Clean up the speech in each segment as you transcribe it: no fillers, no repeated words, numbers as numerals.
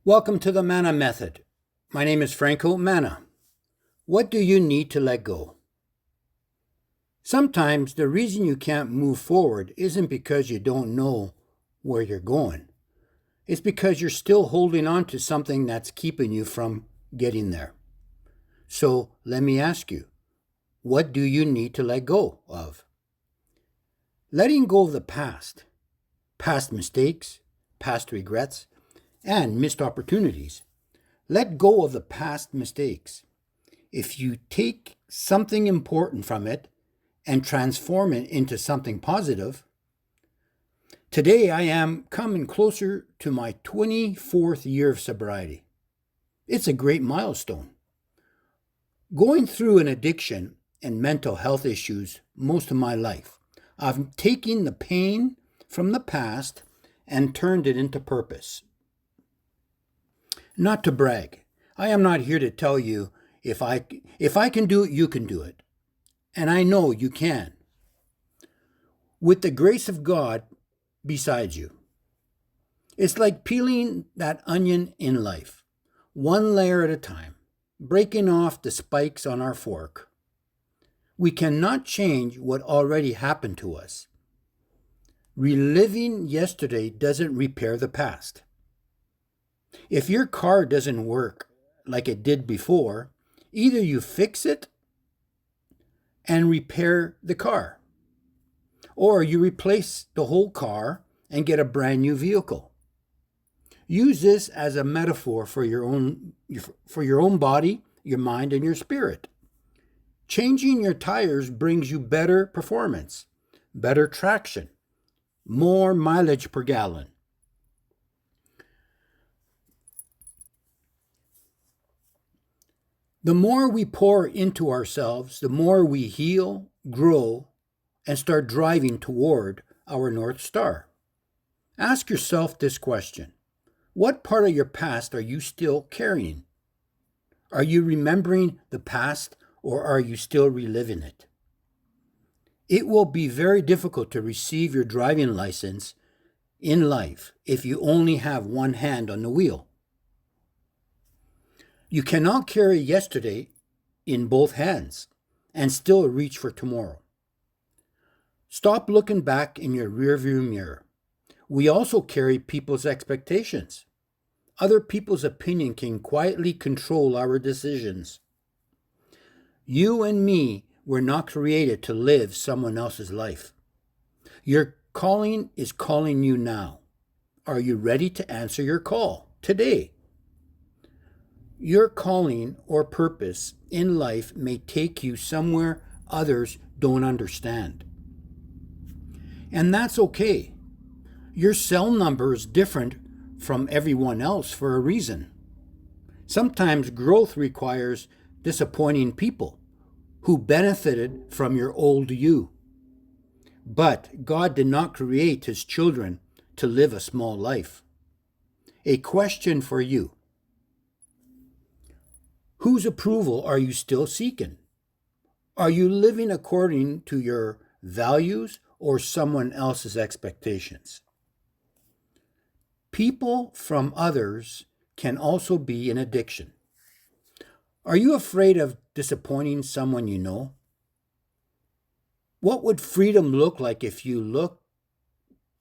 Welcome to the MANNA Method. My name is Franco. MANNA. What do you need to let go? Sometimes the reason you can't move forward isn't because you don't know where you're going. It's because you're still holding on to something that's keeping you from getting there. So let me ask you, what do you need to let go of? Letting go of the past mistakes, past regrets, and missed opportunities. Let go of the past mistakes. If you take something important from it and transform it into something positive, today I am coming closer to my 24th year of sobriety. It's a great milestone. Going through an addiction and mental health issues most of my life, I've taken the pain from the past and turned it into purpose. Not to brag. I am not here to tell you if I can do it, you can do it. And I know you can. With the grace of God beside you. It's like peeling that onion in life, one layer at a time, breaking off the spikes on our fork. We cannot change what already happened to us. Reliving yesterday doesn't repair the past. If your car doesn't work like it did before, either you fix it and repair the car, or you replace the whole car and get a brand new vehicle. Use this as a metaphor for your own body, your mind, and your spirit. Changing your tires brings you better performance, better traction, more mileage per gallon. The more we pour into ourselves, the more we heal, grow, and start driving toward our North Star. Ask yourself this question. What part of your past are you still carrying? Are you remembering the past or are you still reliving it? It will be very difficult to receive your driving license in life if you only have one hand on the wheel. You cannot carry yesterday in both hands and still reach for tomorrow. Stop looking back in your rearview mirror. We also carry people's expectations. Other people's opinion can quietly control our decisions. You and me were not created to live someone else's life. Your calling is calling you now. Are you ready to answer your call today? Your calling or purpose in life may take you somewhere others don't understand. And that's okay. Your cell number is different from everyone else for a reason. Sometimes growth requires disappointing people who benefited from your old you. But God did not create his children to live a small life. A question for you. Whose approval are you still seeking? Are you living according to your values or someone else's expectations? People from others can also be an addiction. Are you afraid of disappointing someone you know? What would freedom look like if you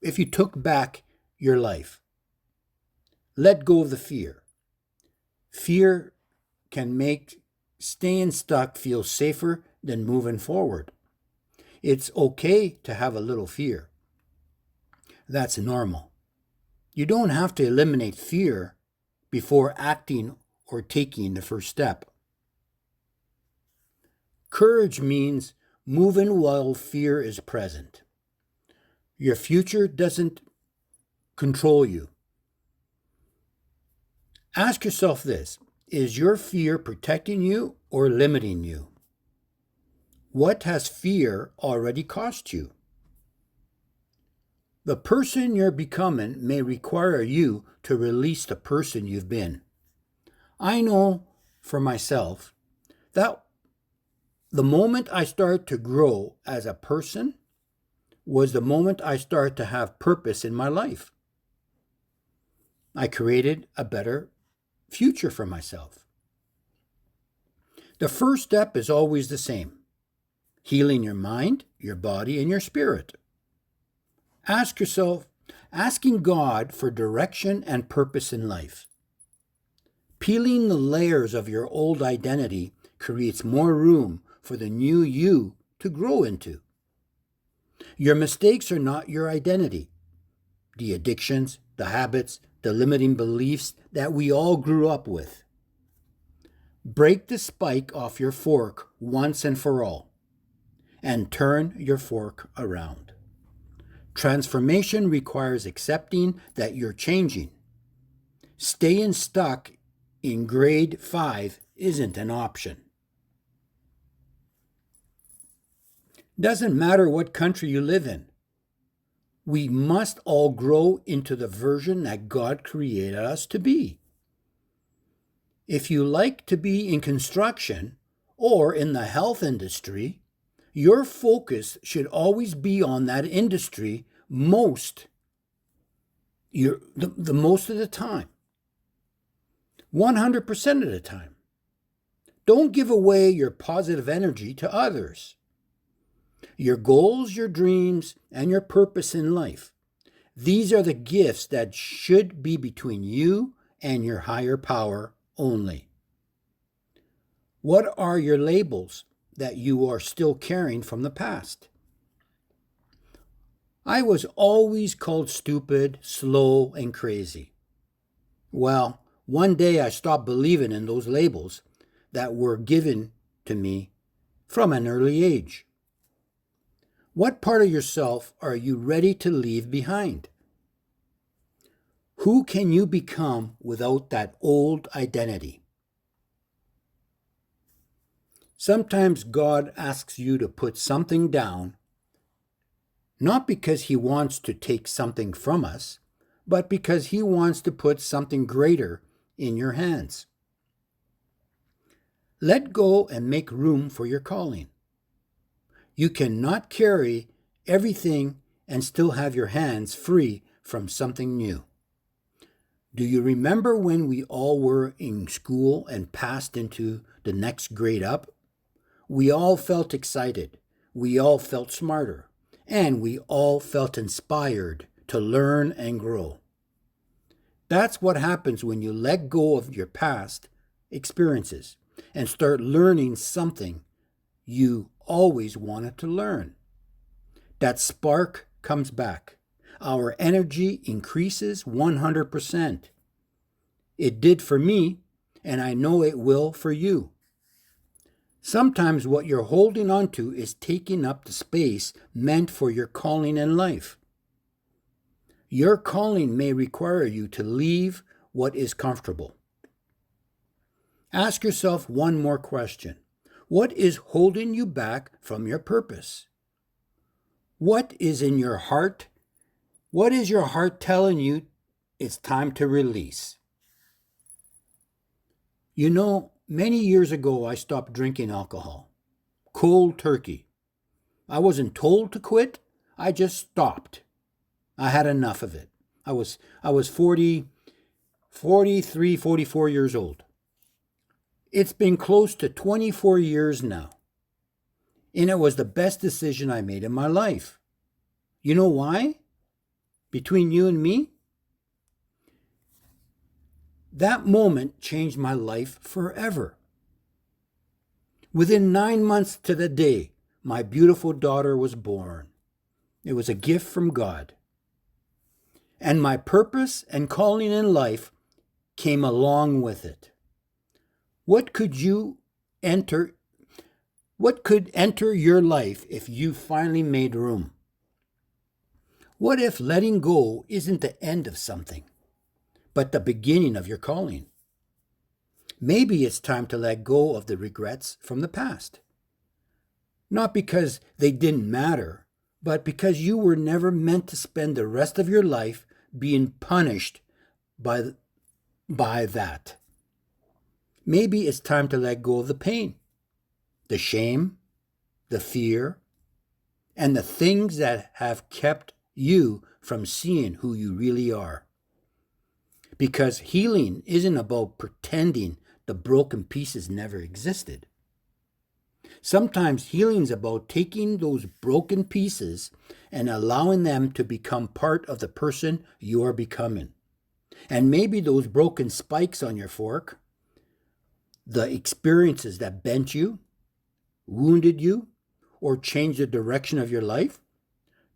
took back your life? Let go of the fear. Fear can make staying stuck feel safer than moving forward. It's okay to have a little fear. That's normal. You don't have to eliminate fear before acting or taking the first step. Courage means moving while fear is present. Your future doesn't control you. Ask yourself this. Is your fear protecting you or limiting you? What has fear already cost you? The person you're becoming may require you to release the person you've been. I know for myself that the moment I started to grow as a person was the moment I started to have purpose in my life. I created a better future for myself. The first step is always the same: healing your mind, your body, and your spirit. Ask yourself, asking God for direction and purpose in life. Peeling the layers of your old identity creates more room for the new you to grow into. Your mistakes are not your identity. The addictions, the habits, the limiting beliefs that we all grew up with. Break the spike off your fork once and for all, and turn your fork around. Transformation requires accepting that you're changing. Staying stuck in grade 5 isn't an option. Doesn't matter what country you live in. We must all grow into the version that God created us to be. If you like to be in construction or in the health industry, your focus should always be on that industry the most of the time. 100% of the time. Don't give away your positive energy to others. Your goals, your dreams, and your purpose in life. These are the gifts that should be between you and your higher power only. What are your labels that you are still carrying from the past? I was always called stupid, slow, and crazy. Well, one day I stopped believing in those labels that were given to me from an early age. What part of yourself are you ready to leave behind? Who can you become without that old identity? Sometimes God asks you to put something down, not because He wants to take something from us, but because He wants to put something greater in your hands. Let go and make room for your calling. You cannot carry everything and still have your hands free from something new. Do you remember when we all were in school and passed into the next grade up? We all felt excited, we all felt smarter, and we all felt inspired to learn and grow. That's what happens when you let go of your past experiences and start learning something you always wanted to learn. That spark comes back. Our energy increases 100%. It did for me, and I know it will for you. Sometimes what you're holding on to is taking up the space meant for your calling in life. Your calling may require you to leave what is comfortable. Ask yourself one more question. What is holding you back from your purpose? What is in your heart? What is your heart telling you it's time to release? You know, many years ago I stopped drinking alcohol. Cold turkey. I wasn't told to quit, I just stopped. I had enough of it. I was 44 years old. It's been close to 24 years now. And it was the best decision I made in my life. You know why? Between you and me? That moment changed my life forever. Within 9 months to the day, my beautiful daughter was born. It was a gift from God. And my purpose and calling in life came along with it. What could enter your life if you finally made room? What if letting go isn't the end of something, but the beginning of your calling? Maybe it's time to let go of the regrets from the past. Not because they didn't matter, but because you were never meant to spend the rest of your life being punished by that. Maybe it's time to let go of the pain, the shame, the fear, and the things that have kept you from seeing who you really are. Because healing isn't about pretending the broken pieces never existed. Sometimes healing is about taking those broken pieces and allowing them to become part of the person you are becoming. And maybe those broken spikes on your fork, the experiences that bent you, wounded you, or changed the direction of your life,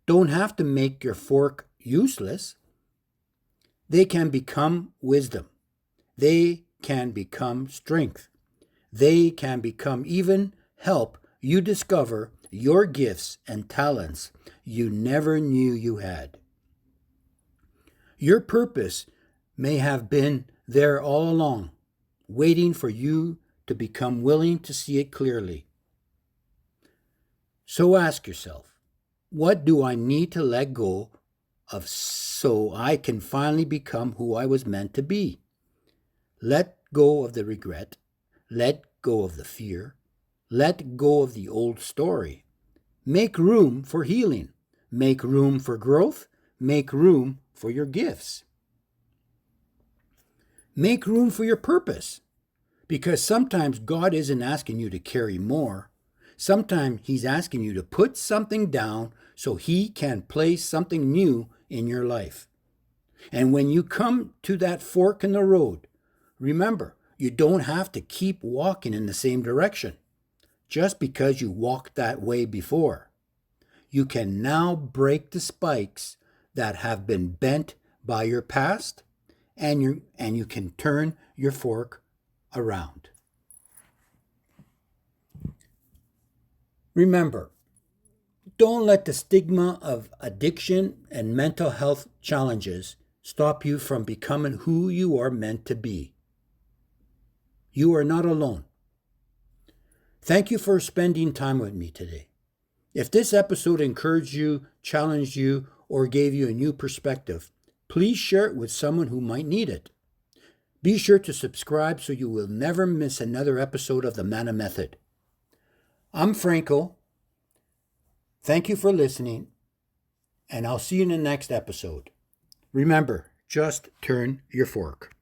don't have to make your fork useless. They can become wisdom. They can become strength. They can become even help you discover your gifts and talents you never knew you had. Your purpose may have been there all along, waiting for you to become willing to see it clearly. So ask yourself, what do I need to let go of so I can finally become who I was meant to be? Let go of the regret. Let go of the fear. Let go of the old story. Make room for healing. Make room for growth. Make room for your gifts. Make room for your purpose. Because sometimes God isn't asking you to carry more. Sometimes He's asking you to put something down so He can place something new in your life. And when you come to that fork in the road, remember, you don't have to keep walking in the same direction just because you walked that way before. You can now break the spikes that have been bent by your past, and you can turn your fork around. Remember, don't let the stigma of addiction and mental health challenges stop you from becoming who you are meant to be. You are not alone. Thank you for spending time with me today. If this episode encouraged you, challenged you, or gave you a new perspective, please share it with someone who might need it. Be sure to subscribe so you will never miss another episode of the MANNA Method. I'm Franco. Thank you for listening, and I'll see you in the next episode. Remember, just turn your fork.